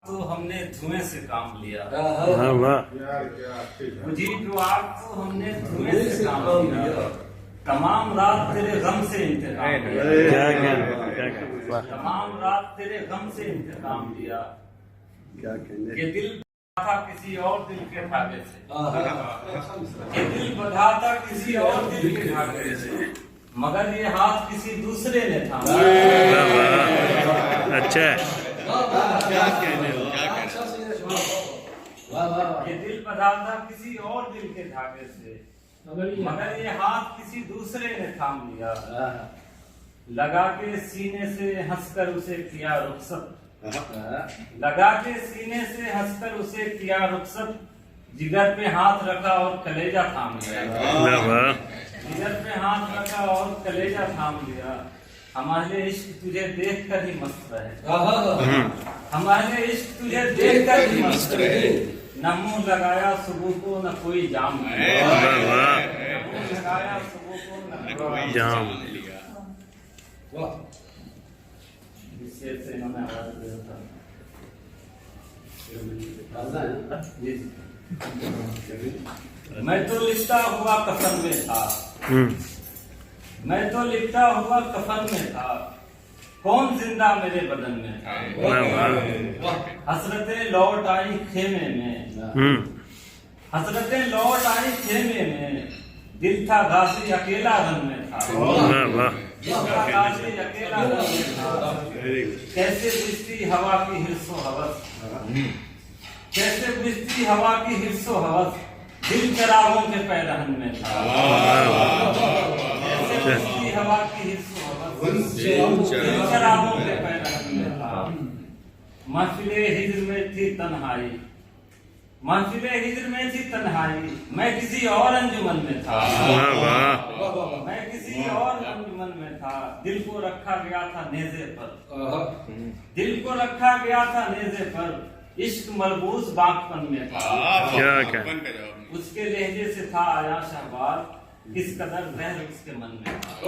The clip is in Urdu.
تو ہم نے دھویں سے کام لیا، مجھے جو آگ تو ہم نے دھویں سے کام لیا، تمام رات تیرے غم سے انتقام لیا، تمام رات تیرے غم سے انتقام لیا، کہ دل بندھا تھا کسی اور دل کے دھاگے سے، کہ دل بندھا تھا کسی اور دل کے دھاگے سے، مگر یہ ہاتھ کسی دوسرے نے تھاما۔ اچھا یہ دل بندھا تھا کسی اور دل کے دھاگے سے، مگر یہ ہاتھ کسی دوسرے نے تھام لیا، لگا کے سینے سے ہنس کر اسے کیا رخصت، لگا کے سینے سے ہنس کر اسے کیا رخصت، جگر پہ ہاتھ رکھا اور کلیجہ تھام لیا، جگر پہ ہاتھ رکھا اور کلیجہ تھام لیا، ہمارے عشق تجھے دیکھ کر ہی مست رہے، ہمارے عشق تجھے دیکھ کر ہی مست رہے، نہ منہ لگایا صبح کو نہ کوئی جام لیا، نہ منہ لگایا صبح کو نہ کوئی جام لیا۔ اس شعر سے انہوں نے آواز دیا تھا، میں تو لپٹا ہوا کفن میں تھا، میں تو لپٹا ہوا کفن میں تھا، کون زندہ میرے بدن میں تھا، حسرتیں لوٹ آئی خیمے میں، حسرتیں لوٹ آئی خیمے میں، دل تھا غازی اکیلا رن میں تھا، دل تھا غازی اکیلا رن میں تھا، کیسے بجھتی ہوا کی حرص و ہوس، کیسے بجھتی ہوا کی حرص و ہوس، دل چراغوں کے پیرہن میں تھا، کیسے بجھتی ہوا کی حرص و ہوس، دل چراغوں کے پیرہن میں تھا، محفل ہجر میں تھی تنہائی، محفل ہجر میں تھی تنہائی، میں کسی اور انجمن میں تھا، میں کسی اور انجمن میں تھا، دل کو رکھا گیا تھا نیزے پر، دل کو رکھا گیا تھا نیزے پر، عشق ملبوس باغپن میں تھا، اس کے لہجے سے تھا آیا شہباز، کس قدر زہر اس کے من میں تھا۔